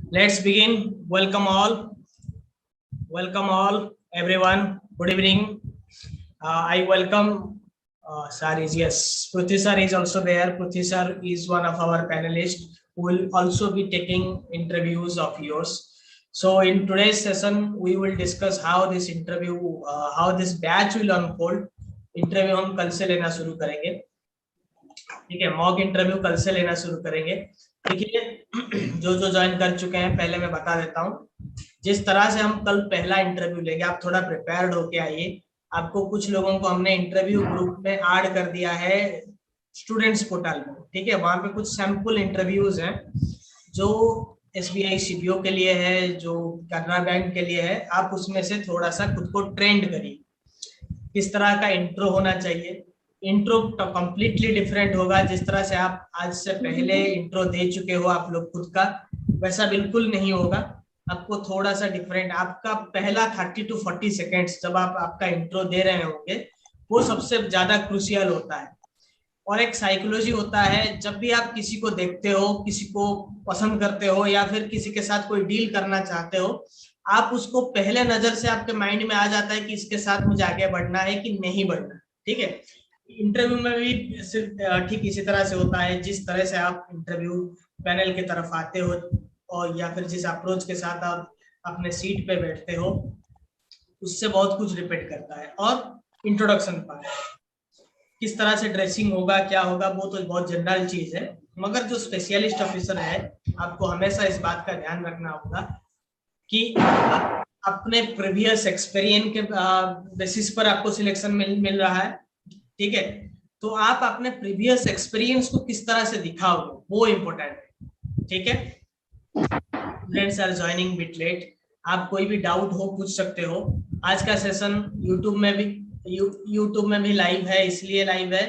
Let's begin. Welcome all, everyone. Good evening. I welcome sir is yes. Pruthi sir is also there. Pruthi sir is one of our panelists who will also be taking interviews of yours. So in today's session, we will discuss how this how this batch will unfold. Interview हम कल से लेना शुरू करेंगे. ठीक है, mock interview कल से लेना शुरू करेंगे. देखिए, जो ज्वाइन कर चुके हैं पहले मैं बता देता हूँ. जिस तरह से हम कल पहला इंटरव्यू लेंगे, आप थोड़ा प्रिपेयर्ड होके आइए. आपको कुछ लोगों को हमने इंटरव्यू ग्रुप में ऐड कर दिया है स्टूडेंट्स पोर्टल में. ठीक है, वहां पे कुछ सैंपल इंटरव्यूज हैं जो SBI CBO के लिए है, जो कैनरा बैंक के लिए है. आप उसमें से थोड़ा सा खुद को ट्रेंड करिए. किस तरह का इंट्रो होना चाहिए. इंट्रो कंप्लीटली डिफरेंट होगा. जिस तरह से आप आज से पहले इंट्रो दे चुके हो आप लोग खुद का, वैसा बिल्कुल नहीं होगा. आपको थोड़ा सा डिफरेंट, आपका पहला 30 to 40 सेकेंड्स जब आप आपका इंट्रो दे रहे होंगे, वो सबसे ज्यादा क्रूशियल होता है. और एक साइकोलॉजी होता है, जब भी आप किसी को देखते हो, किसी को पसंद करते हो या फिर किसी के साथ कोई डील करना चाहते हो, आप उसको पहले नजर से आपके माइंड में आ जाता है कि इसके साथ मुझे आगे बढ़ना है कि नहीं बढ़ना. ठीक है, इंटरव्यू में भी ठीक इसी तरह से होता है. जिस तरह से आप इंटरव्यू पैनल की तरफ आते हो और या फिर जिस अप्रोच के साथ आप अपने सीट पे बैठते हो, उससे बहुत कुछ रिपीट करता है. और इंट्रोडक्शन पार्ट, किस तरह से ड्रेसिंग होगा, क्या होगा, वो तो बहुत जनरल चीज है. मगर जो स्पेशलिस्ट ऑफिसर है, आपको हमेशा इस बात का ध्यान रखना होगा कि अपने प्रीवियस एक्सपीरियंस के बेसिस पर आपको सिलेक्शन मिल रहा है. ठीक है, तो आप अपने प्रीवियस एक्सपीरियंस को किस तरह से दिखाओगे, वो इम्पोर्टेंट है. ठीक है, students are joining bit late. आप कोई भी डाउट हो पूछ सकते हो. आज का सेशन यूट्यूब में भी लाइव है. इसलिए लाइव है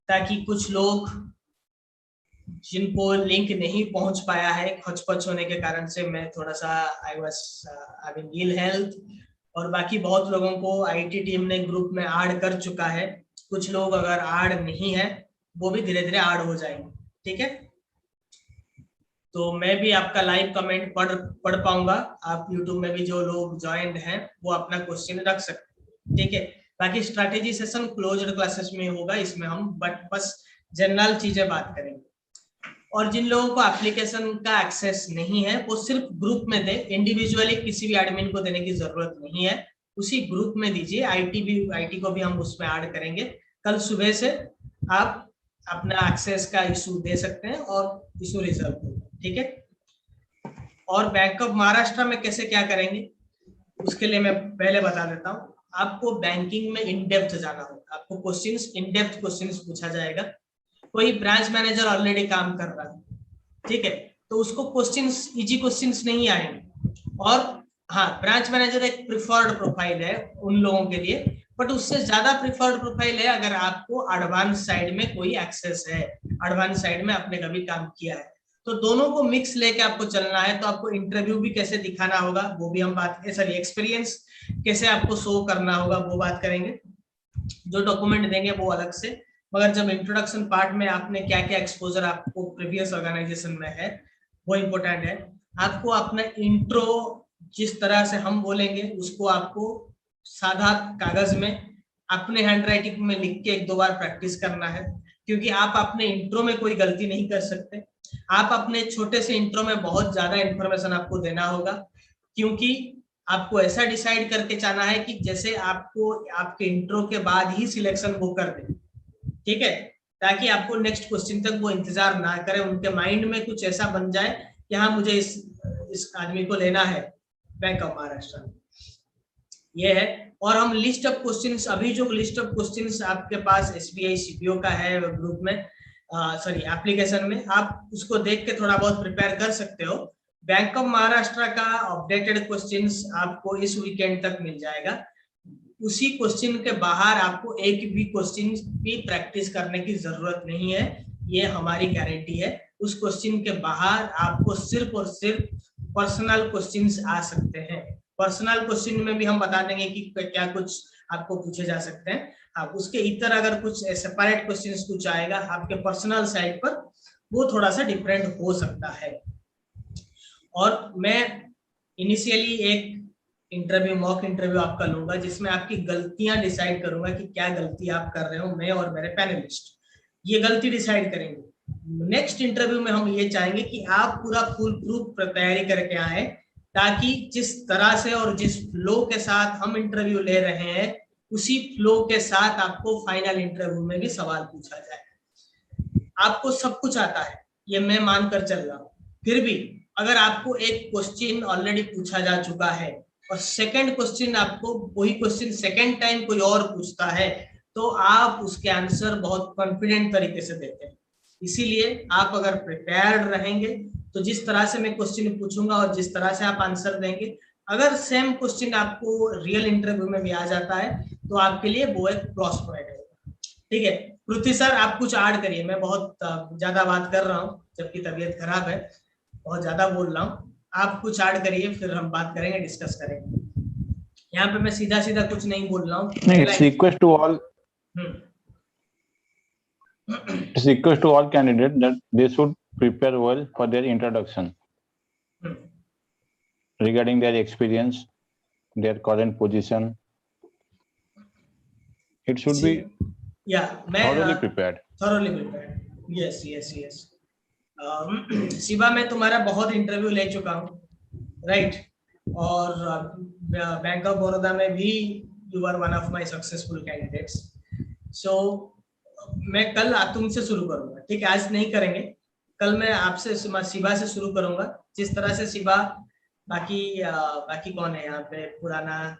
ताकि कुछ लोग जिनको लिंक नहीं पहुंच पाया है खचपच होने के कारण से, मैं थोड़ा सा I was having ill health, और बाकी बहुत लोगों को IT टीम ने ग्रुप में ऐड कर चुका है. कुछ लोग अगर ऐड नहीं है, वो भी धीरे धीरे ऐड हो जाएंगे. ठीक है, तो मैं भी आपका लाइव कमेंट पढ़ पाऊंगा. आप यूट्यूब में भी जो लोग ज्वाइंट हैं वो अपना क्वेश्चन रख सकते हैं. ठीक है, बाकी स्ट्रैटेजी सेशन क्लोज्ड क्लासेस में होगा. इसमें हम बस जनरल चीजें बात करेंगे. और जिन लोगों को एप्लीकेशन का एक्सेस नहीं है, वो सिर्फ ग्रुप में दे. इंडिविजुअली किसी भी एडमिन को देने की जरूरत नहीं है, उसी ग्रुप में दीजिए. IT को भी हम उसमें ऐड करेंगे. कल सुबह से आप अपना एक्सेस का इशू दे सकते हैं और इशू रिजल्व होगा. ठीक है, और बैंक ऑफ महाराष्ट्र में कैसे क्या करेंगे उसके लिए मैं पहले बता देता हूँ. आपको बैंकिंग में इन डेप्थ जाना होगा. आपको क्वेश्चंस, इन डेप्थ क्वेश्चंस पूछा जाएगा. कोई ब्रांच मैनेजर ऑलरेडी काम कर रहा है, ठीक है, तो उसको क्वेश्चंस, इजी क्वेश्चंस नहीं आएंगे. और हाँ, ब्रांच मैनेजर एक प्रिफर्ड प्रोफाइल है उन लोगों के लिए, बट उससे ज्यादा प्रिफर्ड प्रोफाइल है अगर आपको एडवांस साइड में कोई एक्सेस है, एडवांस साइड में आपने कभी काम किया है. तो दोनों को मिक्स लेके आपको चलना है. तो आपको इंटरव्यू भी कैसे दिखाना होगा वो भी हम बात, सॉरी, एक्सपीरियंस कैसे आपको शो करना होगा वो बात करेंगे. जो डॉक्यूमेंट देंगे वो अलग से. मगर जब इंट्रोडक्शन पार्ट में आपने क्या क्या एक्सपोजर आपको प्रीवियस ऑर्गेनाइजेशन में है, वो इम्पोर्टेंट है. आपको अपना इंट्रो जिस तरह से हम बोलेंगे उसको आपको सादा कागज में अपने हैंडराइटिंग में लिख के 1-2 बार प्रैक्टिस करना है. क्योंकि आप अपने इंट्रो में कोई गलती नहीं कर सकते. आप अपने छोटे से इंट्रो में बहुत ज्यादा इंफॉर्मेशन आपको देना होगा, क्योंकि आपको ऐसा डिसाइड करके जाना है कि जैसे आपको आपके इंट्रो के बाद ही सिलेक्शन वो कर दे. ठीक है, ताकि आपको नेक्स्ट क्वेश्चन तक वो इंतजार ना करे, उनके माइंड में कुछ ऐसा बन जाए कि हाँ, मुझे इस आदमी को लेना है बैंक ऑफ महाराष्ट्र. ये है. और हम लिस्ट ऑफ क्वेश्चंस, अभी जो लिस्ट ऑफ क्वेश्चंस आपके पास SBI CBO का है ग्रुप में, सॉरी एप्लीकेशन में, आप उसको देख के थोड़ा बहुत प्रिपेयर कर सकते हो. बैंक ऑफ महाराष्ट्र का अपडेटेड क्वेश्चंस आपको इस वीकेंड तक मिल जाएगा. उसी क्वेश्चन के बाहर आपको एक भी क्वेश्चन की प्रैक्टिस करने की जरूरत नहीं है, ये हमारी गारंटी है. उस क्वेश्चन के बाहर आपको सिर्फ और सिर्फ पर्सनल क्वेश्चंस आ सकते हैं. पर्सनल क्वेश्चन में भी हम बता देंगे कि क्या कुछ आपको पूछे जा सकते हैं. आप उसके इतर अगर कुछ सेपरेट क्वेश्चंस कुछ आएगा आपके पर्सनल साइड पर, वो थोड़ा सा डिफरेंट हो सकता है. और मैं इनिशियली एक मॉक इंटरव्यू आपका लूंगा जिसमें आपकी गलतियां डिसाइड करूंगा कि क्या गलती आप कर रहे हो, मैं और मेरे पैनलिस्ट ये गलती डिसाइड करेंगे। नेक्स्ट इंटरव्यू में हम ये चाहेंगे कि आप पूरा फुल प्रूफ तैयारी करके आए, ताकि जिस तरह से और जिस फ्लो के साथ हम इंटरव्यू ले रहे हैं उसी फ्लो के साथ आपको फाइनल इंटरव्यू में भी सवाल पूछा जाए। आपको सब कुछ आता है ये मैं मानकर चल रहा हूँ, फिर भी अगर आपको एक क्वेश्चन ऑलरेडी पूछा जा चुका है और सेकंड क्वेश्चन आपको वही क्वेश्चन सेकंड टाइम कोई और पूछता है, तो आप उसके आंसर बहुत कॉन्फिडेंट तरीके से देते हैं। इसीलिए आप अगर प्रिपेयर्ड रहेंगे तो जिस तरह से मैं क्वेश्चन पूछूंगा और जिस तरह से आप आंसर देंगे, अगर सेम क्वेश्चन आपको रियल इंटरव्यू में भी आ जाता है तो आपके लिए वो एक प्लस पॉइंट है। ठीक है पृथ्वी सर, आप कुछ ऐड करिए। मैं बहुत ज्यादा बात कर रहा हूँ, जबकि तबीयत खराब है, बहुत ज्यादा बोल रहा हूँ। आप कुछ ऐड करिए, फिर हम बात करेंगे, डिस्कस करेंगे। यहाँ पे मैं सीधा सीधा कुछ नहीं बोल रहा हूँ। It's request to all. It's request to all candidates that they should prepare well for their introduction regarding their experience, their current position. It should be thoroughly prepared. Thoroughly prepared. Yes. Shiva, मैं तुम्हारा बहुत interview ले चुका हूँ, right? और bank of Baroda में भी you are one of my successful candidates. So मैं कल तुमसे शुरू करूंगा, ठीक है? आज नहीं करेंगे, कल मैं आपसे शिवा से शुरू करूंगा। जिस तरह से शिवा, बाकी कौन है यहाँ पे पुराना?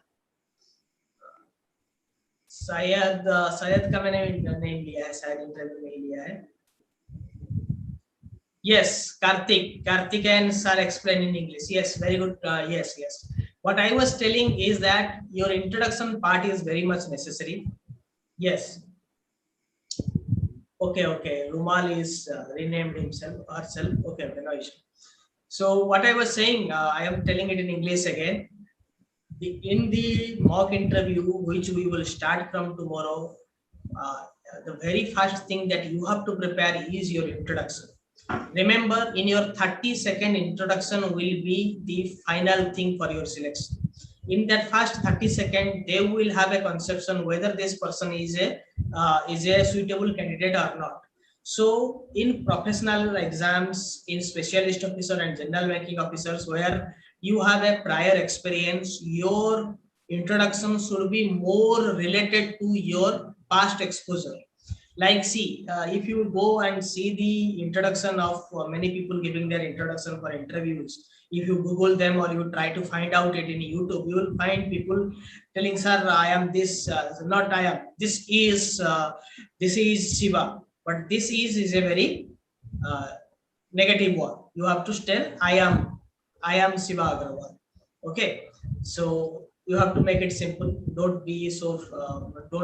शायद का मैंने नहीं लिया है, शायद इंटरव्यू नहीं लिया है। Yes, Karthik and sir explain in English. Yes, very good. Yes. What I was telling is that your introduction part is very much necessary. Yes. Okay. Rumal is renamed herself. Okay, no issue. So what I was saying, I am telling it in English again. In the mock interview, which we will start from tomorrow, the very first thing that you have to prepare is your introduction. Remember, in your 30-second introduction will be the final thing for your selection. In that first 30 seconds, they will have a conception whether this person is a suitable candidate or not. So in professional exams, in specialist officer and general banking officers, where you have a prior experience, your introduction should be more related to your past exposure. Like, see, if you go and see the introduction of many people giving their introduction for interviews, if you Google them or you try to find out it in YouTube, you will find people telling, sir, I am this, not I am, this is Shiva, but this is a very negative one. You have to tell, I am Shiva Agrawal. Okay, so you have to make it simple. Don't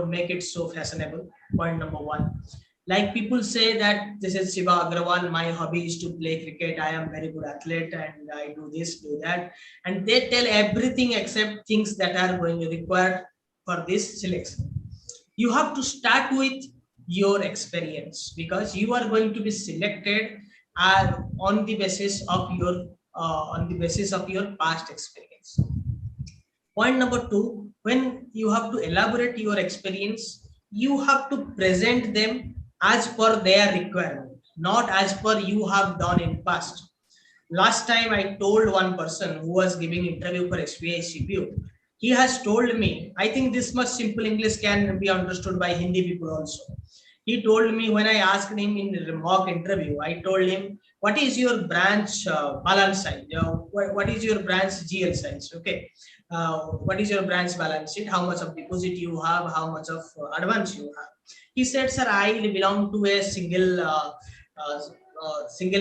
make it so fashionable. Point number one. Like, people say that this is Shiva Agrawal, my hobby is to play cricket, I am very good athlete and I do this, do that. And they tell everything except things that are going to required for this selection. You have to start with your experience, because you are going to be selected on the basis of your past experience. Point number two, when you have to elaborate your experience, you have to present them as per their requirement, not as per you have done in past. Last time I told one person who was giving interview for SBI CPU, he has told me, I think this much simple English can be understood by Hindi people also. He told me, when I asked him in the mock interview, I told him, what is your branch balance size? What is your branch GL size? Okay. What is your branch balance sheet? How much of deposit you have? How much of advance you have? He said, sir, I belong to a single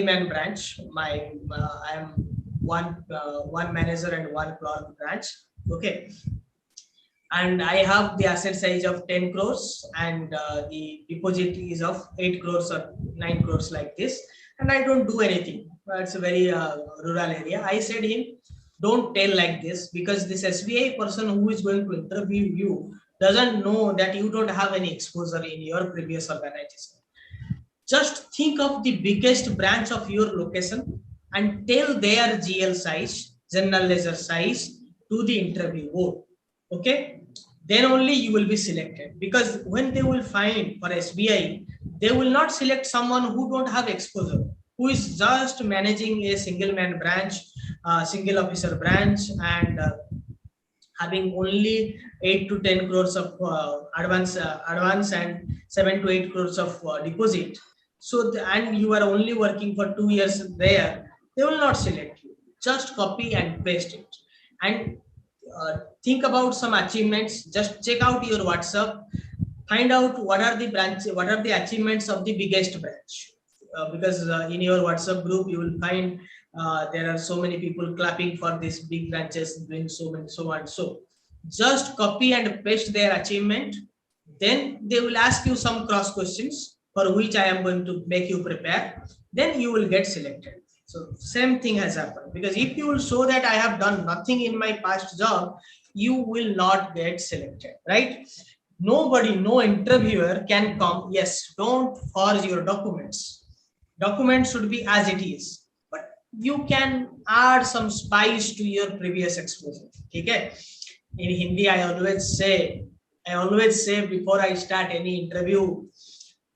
man branch. I am one manager and one clerk branch. Okay. And I have the asset size of 10 crores and the deposit is of 8 crores or 9 crores like this. And I don't do anything. It's a very rural area. I said him, don't tell like this, because this SBI person who is going to interview you doesn't know that you don't have any exposure in your previous organization. Just think of the biggest branch of your location and tell their GL size, general ledger size, to the interview board. Okay, then only you will be selected, because when they will find for SBI, they will not select someone who don't have exposure, who is just managing a single man branch, single officer branch, and having only 8 to 10 crores of advance and 7 to 8 crores of deposit. So and you are only working for 2 years there, they will not select you. Just copy and paste it, and think about some achievements. Just check out your WhatsApp, find out what are the achievements of the biggest branch, because in your WhatsApp group you will find there are so many people clapping for these big branches doing so many, so and so. Just copy and paste their achievement. Then they will ask you some cross questions for which I am going to make you prepare. Then you will get selected. So same thing has happened, because if you will show that I have done nothing in my past job, you will not get selected, right? Nobody, no interviewer can come. Yes, don't forge your documents. Documents should be as it is, but you can add some spice to your previous exposure. Okay. In Hindi, I always say before I start any interview,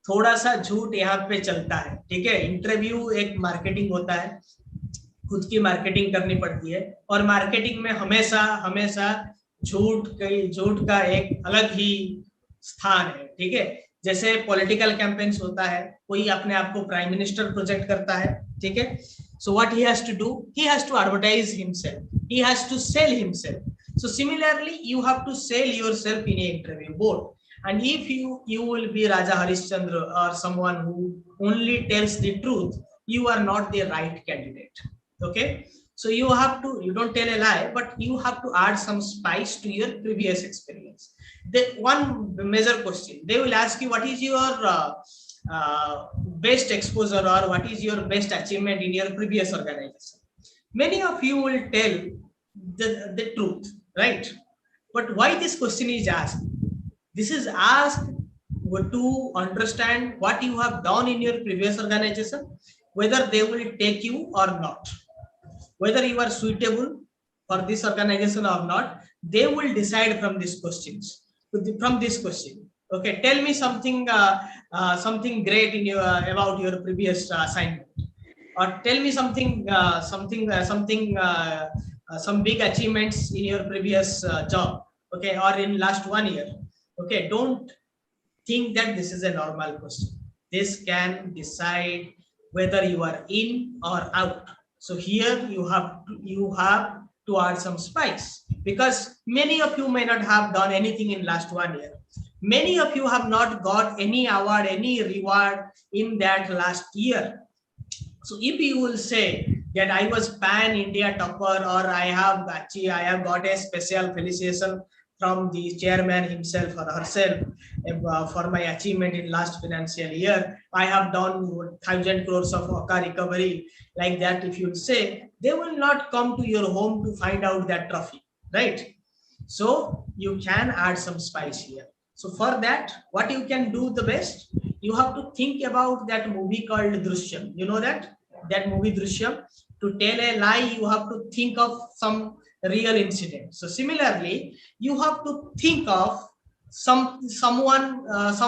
थोड़ा सा झूठ यहाँ पे चलता है. ठीक है, interview एक मार्केटिंग होता है, खुद की मार्केटिंग करनी पड़ती है, और मार्केटिंग में हमेशा हमेशा झूठ का एक अलग ही स्थान है. ठीक है, जैसे पॉलिटिकल कैंपेन्स होता है, कोई अपने आप को प्राइम मिनिस्टर प्रोजेक्ट करता है. ठीक है, so what he has to do, he has to advertise himself, he has to sell himself. So similarly, you have to sell yourself in an interview board. And if you will be Raja Harishchandra or someone who only tells the truth, you are not the right candidate. Okay, so you don't tell a lie, but you have to add some spice to your previous experience. The one major question they will ask you, what is your best exposure, or what is your best achievement in your previous organization? Many of you will tell the truth, right? But why this question is asked? This is asked to understand what you have done in your previous organization, whether they will take you or not, whether you are suitable for this organization or not. They will decide from these questions. From this question, okay, tell me something something great in your about your previous assignment, or tell me something some big achievements in your previous job, okay, or in last 1 year. Okay, don't think that this is a normal question. This can decide whether you are in or out. So here you have to add some spice, because many of you may not have done anything in last 1 year. Many of you have not got any award, any reward in that last year. So if you will say that I was pan-India topper, or I have got a special felicitation from the chairman himself or herself for my achievement in last financial year, I have done 1,000 crores of OCA recovery, like that, if you say, they will not come to your home to find out that trophy, right? So you can add some spice here. So for that, what you can do the best, you have to think about that movie called Drishyam. You know that movie Drishyam? To tell a lie, you have to think of some real incident. So similarly, you have to think of some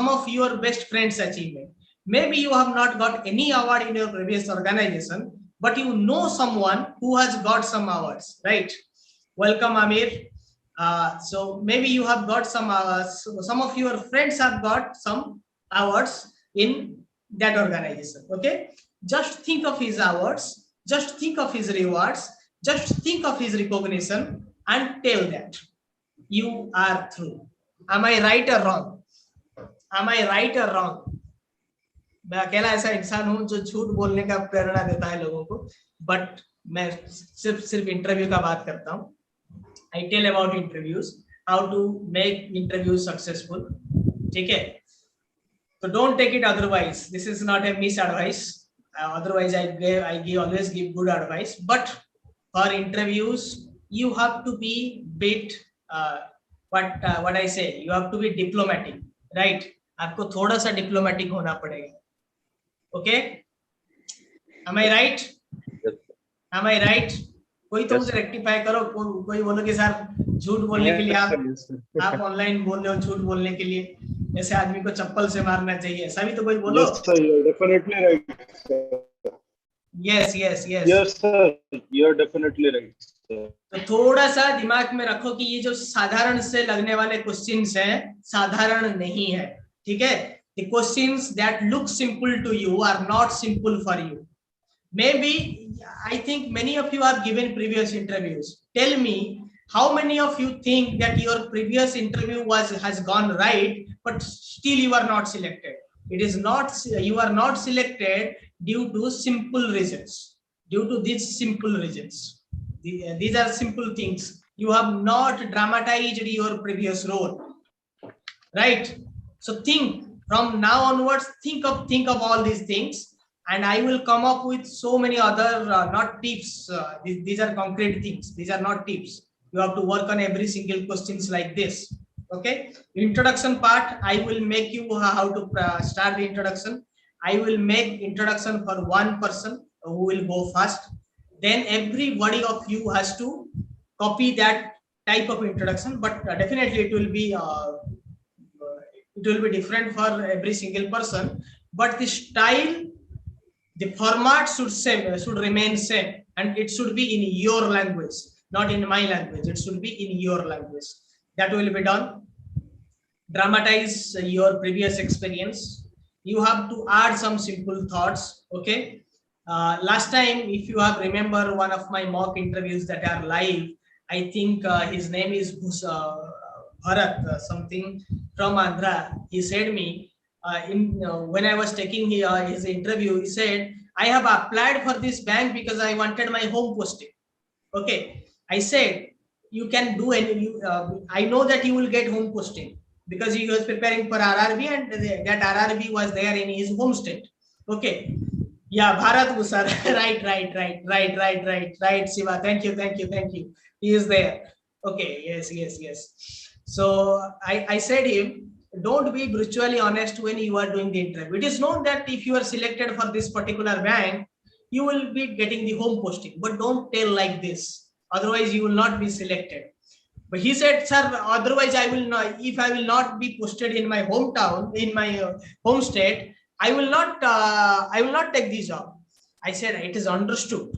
of your best friends' achievement. Maybe you have not got any award in your previous organization, but you know someone who has got some awards, right? Welcome, Amir. So maybe you have got some of your friends have got some awards in that organization. Okay, just think of his awards, just think of his rewards, just think of his recognition, and tell that you are through. Am I right or wrong? Am I right or wrong? मैं अकेला ऐसा इंसान हूं जो झूठ बोलने का प्रेरणा देता है लोगों को, बट मैं सिर्फ इंटरव्यू का बात करता हूं. I tell about interviews, how to make interviews successful. ठीक है, so don't take it otherwise. This is not a misadvice. Otherwise, I always give good advice. But for interviews, you have to be bit what I say. You have to be diplomatic, right? आपको थोड़ा सा diplomatic होना पड़ेगा. Okay, am I right? Yes. Am I right? कोई तो Yes, मुझे sir. Rectify करो, कोई बोलो कि सर झूठ बोलने के लिए Yes, sir. आप ऑनलाइन बोल रहे हो झूठ बोलने के लिए, ऐसे आदमी को चप्पल से मारना चाहिए, ऐसा भी तो कोई बोलो. Yes, sir. You're definitely right, sir. Yes yes yes. Yes, sir. You're definitely right, sir. तो थोड़ा सा दिमाग में रखो कि ये जो साधारण से लगने वाले क्वेश्चंस हैं साधारण नहीं है, ठीक है. The questions that look simple to you are not simple for you. Maybe I think many of you have given previous interviews. Tell me how many of you think that your previous interview has gone right, but still you are not selected. It is not, you are not selected due to simple reasons. Due to these simple reasons. These are simple things. You have not dramatized your previous role, right? So think from now onwards, think of all these things, and I will come up with so many other not tips. These are concrete things. These are not tips. You have to work on every single questions like this. Okay. Introduction part, I will make you how to start the introduction. I will make introduction for one person who will go first. Then everybody of you has to copy that type of introduction, but definitely it will be different for every single person, but the style, the format should remain same, and it should be in your language, not in my language. It should be in your language. That will be done. Dramatize your previous experience. You have to add some simple thoughts. Okay. Last time, if you have remember one of my mock interviews that are live, I think his name is Bharat, something from Andhra. He said me when I was taking his interview, he said, I have applied for this bank because I wanted my home posting. Okay. I said, you can do any, I know that you will get home posting because he was preparing for RRB, and that RRB was there in his home state. Okay. Yeah, Bharat Musar. Right, Shiva. Thank you. He is there. Okay, yes. So I said him, don't be brutally honest when you are doing the interview. It is known that if you are selected for this particular bank, you will be getting the home posting, but don't tell like this. Otherwise, you will not be selected. But he said, sir, otherwise I will not, if I will not be posted in my hometown, in my home state, I will not take this job. I said, it is understood.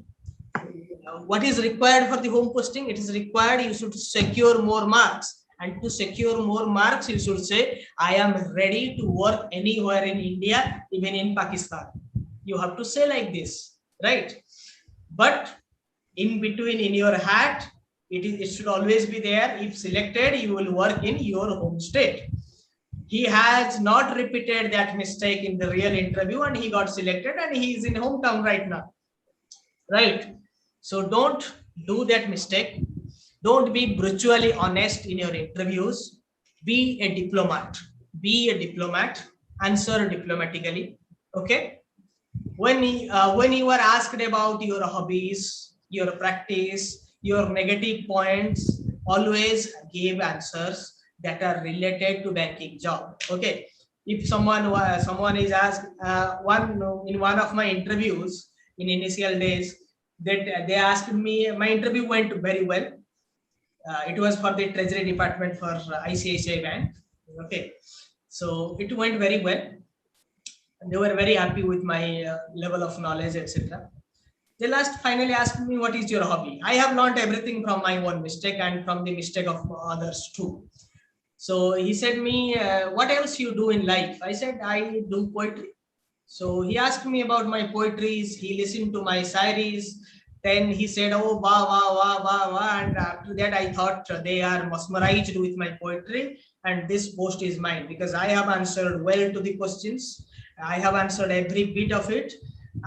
What is required for the home posting? It is required you should secure more marks. And to secure more marks, you should say, I am ready to work anywhere in India, even in Pakistan. You have to say like this, right? But in between, in your hat, it should always be there. If selected, you will work in your home state. He has not repeated that mistake in the real interview, and he got selected, and he is in hometown right now. Right? So don't do that mistake. Don't be brutally honest in your interviews. Be a diplomat. Answer diplomatically. Okay? When you are asked about your hobbies, your practice, your negative points, always give answers that are related to banking job. Okay. If someone is asked in one of my interviews in initial days, that they asked me, my interview went very well. It was for the treasury department for ICICI Bank. Okay. So it went very well. They were very happy with my level of knowledge, etc. They finally asked me, what is your hobby? I have learned everything from my own mistake and from the mistake of others too. So he said me, what else you do in life? I said, I do poetry. So he asked me about my poetries. He listened to my shairis. Then he said, oh, wah. And after that, I thought they are mesmerized with my poetry. And this post is mine because I have answered well to the questions. I have answered every bit of it.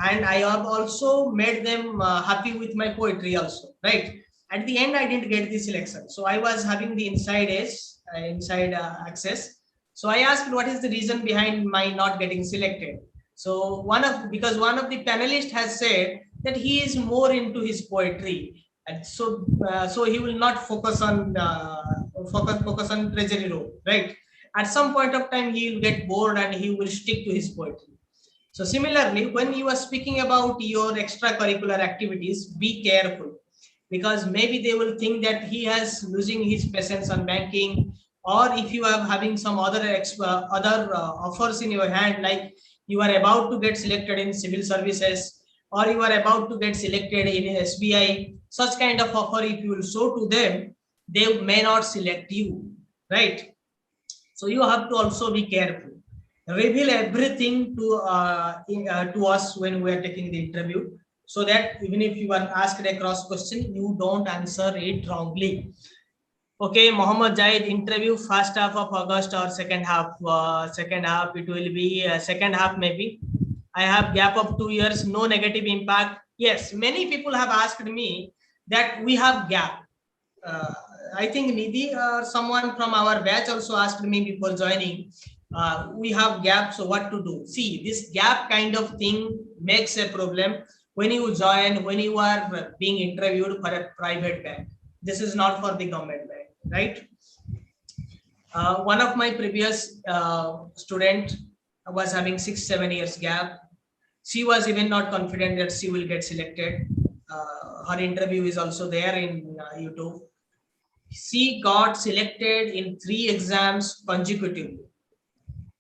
And I have also made them happy with my poetry also, right? At the end, I didn't get the selection. So I was having the inside access. So I asked, what is the reason behind my not getting selected? So because one of the panelists has said that he is more into his poetry. And so he will not focus on treasury role, right? At some point of time, he will get bored and he will stick to his poetry. So similarly, when you are speaking about your extracurricular activities, be careful, because maybe they will think that he has losing his patience on banking, or if you are having some other offers in your hand, like you are about to get selected in civil services, or you are about to get selected in SBI, such kind of offer, if you will show to them, they may not select you, right? So you have to also be careful. Reveal everything to us when we are taking the interview, so that even if you are asked a cross question, you don't answer it wrongly. Okay, Mohammed Jaid, interview first half of August or second half? Second half, it will be second half maybe. I have gap of 2 years, no negative impact. Yes, many people have asked me that we have gap. uh, I think Nidhi or someone from our batch also asked me before joining, we have gap, so what to do? See, this gap kind of thing makes a problem when you join, when you are being interviewed for a private bank. This is not for the government bank, right? One of my previous student was having 6-7 years gap. She was even not confident that she will get selected. Her interview is also there in YouTube. She got selected in 3 exams consecutively.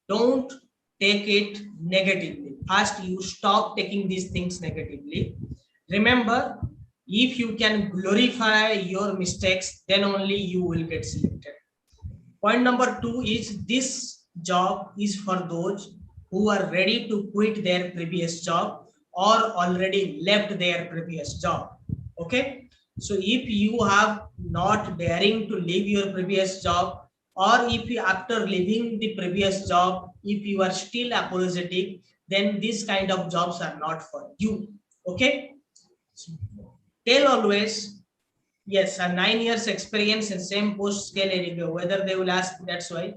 Don't take it negatively. First, you stop taking these things negatively. Remember, if you can glorify your mistakes, then only you will get selected. Point number 2 is this job is for those who are ready to quit their previous job or already left their previous job. Okay. So if you have not daring to leave your previous job, or if you after leaving the previous job, if you are still apologetic, then these kind of jobs are not for you. Okay. Tell always, yes, a 9 years experience in same post scale area, whether they will ask, that's why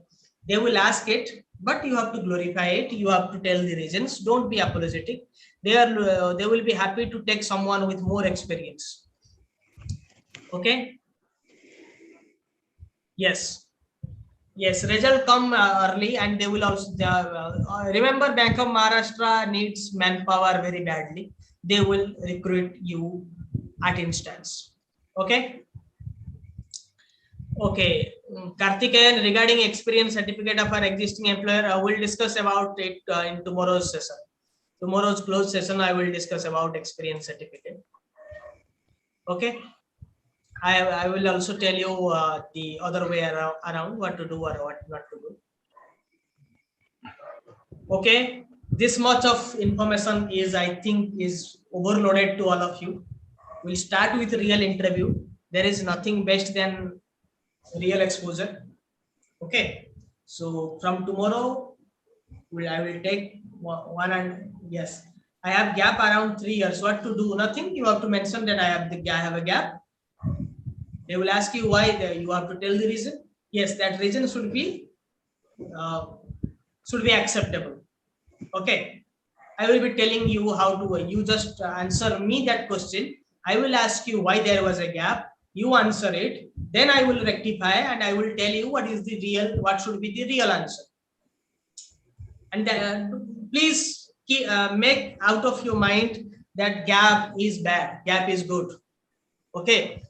they will ask it, but you have to glorify it. You have to tell the reasons. Don't be apologetic. They will be happy to take someone with more experience. Okay. Yes. Yes. Result come early, and they will also remember Bank of Maharashtra needs manpower very badly. They will recruit you at instance. Okay. Okay, Karthikeyan, regarding experience certificate of our existing employer, I will discuss about it in tomorrow's session. Tomorrow's closed session, I will discuss about experience certificate. Okay, I will also tell you the other way around what to do or what not to do. Okay, this much of information is, I think, is overloaded to all of you. We'll start with real interview. There is nothing best than real exposure. Okay, so from tomorrow, I will take one, and yes, I have gap around 3 years. What to do? Nothing. You have to mention that I have a gap. They will ask you why. You have to tell the reason. Yes, that reason uh, should be acceptable. Okay, I will be telling you how to. You just answer me that question. I will ask you why there was a gap. You answer it. Then I will rectify, and I will tell you what is the real. What should be the real answer. And please make out of your mind that gap is bad, gap is good. Okay,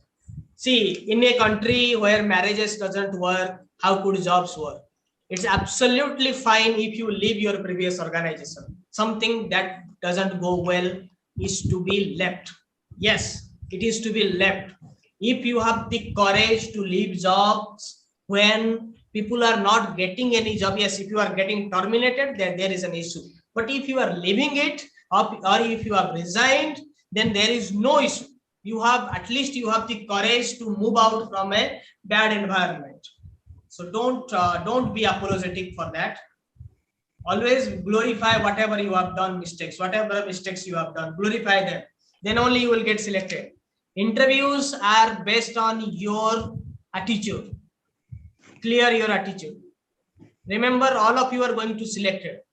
see, in a country where marriages doesn't work, how could jobs work? It's absolutely fine if you leave your previous organization. Something that doesn't go well is to be left. Yes, it is to be left. If you have the courage to leave jobs when people are not getting any job, yes, if you are getting terminated, then there is an issue. But if you are leaving it, or if you have resigned, then there is no issue. You have, at least you have the courage to move out from a bad environment. So don't be apologetic for that. Always glorify whatever you have done mistakes, whatever mistakes you have done, glorify them. Then only you will get selected. Interviews are based on your attitude. Clear your attitude. Remember, all of you are going to select it.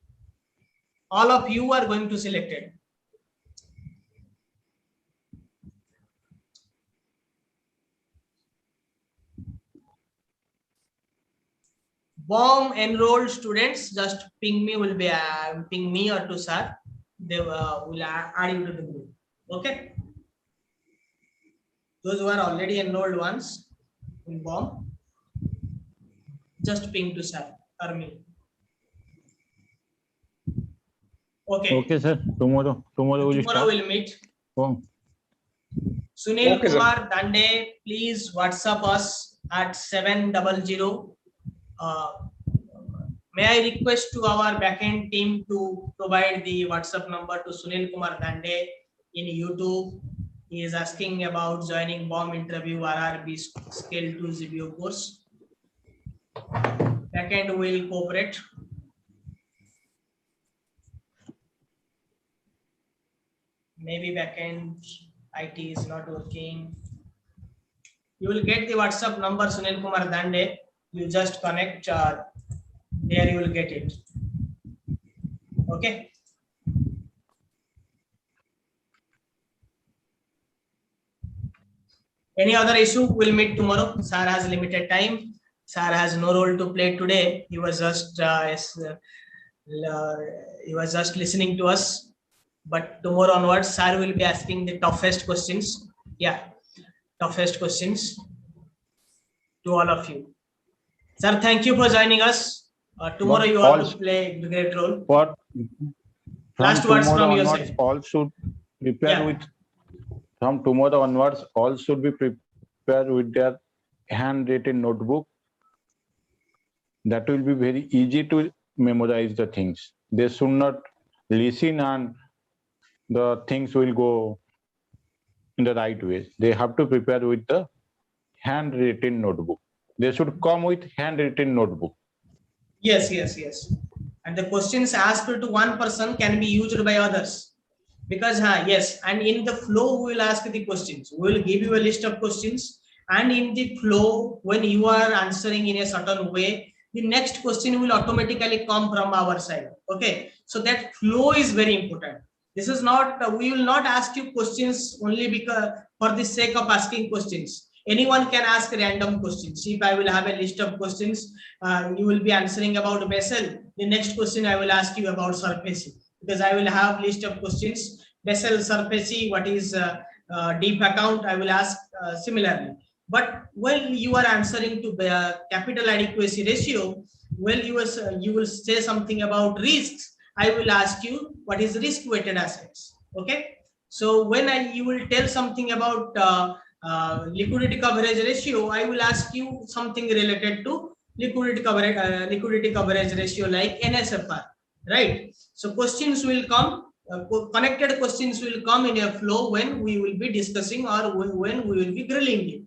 All of you are going to select it. BoM enrolled students, just ping me, will be ping me or to sir. they will add you to the group. Okay. Those who are already enrolled ones in BoM, just ping to sir or me. Okay. Okay, sir. Tomorrow we'll start. We'll meet. Oh, Sunil Okay, sir. Kumar Dande, please WhatsApp us at 700. May I request to our backend team to provide the WhatsApp number to Sunil Kumar Dande in YouTube. He is asking about joining BoM interview RRB Scale 2 ZBO course. Backend will cooperate. Maybe backend IT is not working. You will get the WhatsApp number Sunil Kumar Dande. You just connect there, you will get it. Okay. Any other issue? We'll meet tomorrow. Sir has limited time. Sir has no role to play today. He was just listening to us. But tomorrow onwards, Sir will be asking the toughest questions. Yeah, toughest questions to all of you. Sir, thank you for joining us. Tomorrow you have to play a great role. What? Last words from your side. All should prepare with. From tomorrow onwards, all should be prepared with their handwritten notebook. That will be very easy to memorize the things. They should not listen and the things will go in the right way. They have to prepare with the handwritten notebook. They should come with handwritten notebook. Yes. And the questions asked to one person can be used by others. Because yes, and in the flow we will ask the questions. We will give you a list of questions, and in the flow, when you are answering in a certain way, the next question will automatically come from our side. Okay, so that flow is very important. This is not, we will not ask you questions only because for the sake of asking questions. Anyone can ask random questions. If I will have a list of questions, you will be answering about vessel. The next question I will ask you about surface, because I will have list of questions. Vessel, surface, what is deep account, I will ask similarly. But when you are answering to capital adequacy ratio, when you will say something about risks, I will ask you what is risk weighted assets. Okay, so when you will tell something about liquidity coverage ratio, I will ask you something related to liquidity coverage ratio like NSFR, right? So questions will come, connected questions will come in a flow when we will be discussing or when we will be grilling you.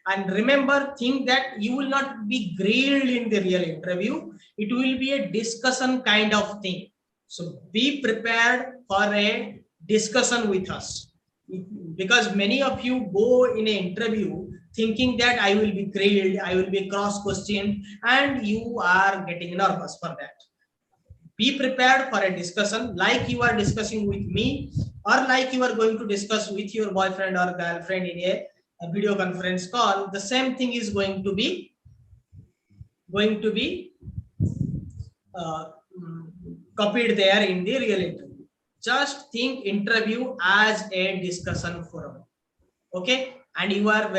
And remember, think that you will not be grilled in the real interview. It will be a discussion kind of thing. So be prepared for a discussion with us, because many of you go in an interview thinking that I will be grilled, I will be cross-questioned, and you are getting nervous for that. Be prepared for a discussion like you are discussing with me, or like you are going to discuss with your boyfriend or girlfriend in a video conference call. The same thing is going to be copied there in the real interview. Just think interview as a discussion forum. Okay, and you are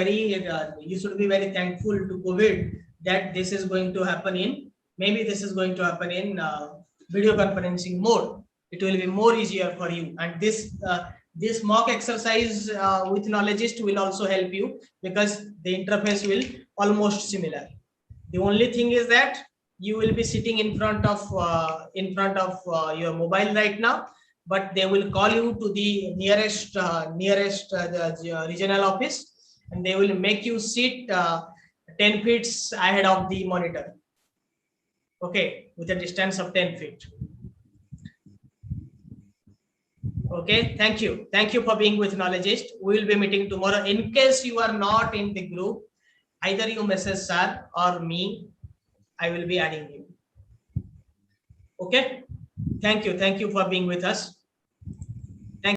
you should be very thankful to COVID that this is going to happen in, maybe this is going to happen in video conferencing mode. It will be more easier for you, and this mock exercise with Knowledgist will also help you, because the interface will almost similar. The only thing is that you will be sitting in front of your mobile right now, but they will call you to the nearest regional office, and they will make you sit 10 feet ahead of the monitor. Okay, with a distance of 10 feet. Okay, thank you for being with Knowledgist. We will be meeting tomorrow. In case you are not in the group, either you message sir or me, I will be adding you. Okay, thank you for being with us.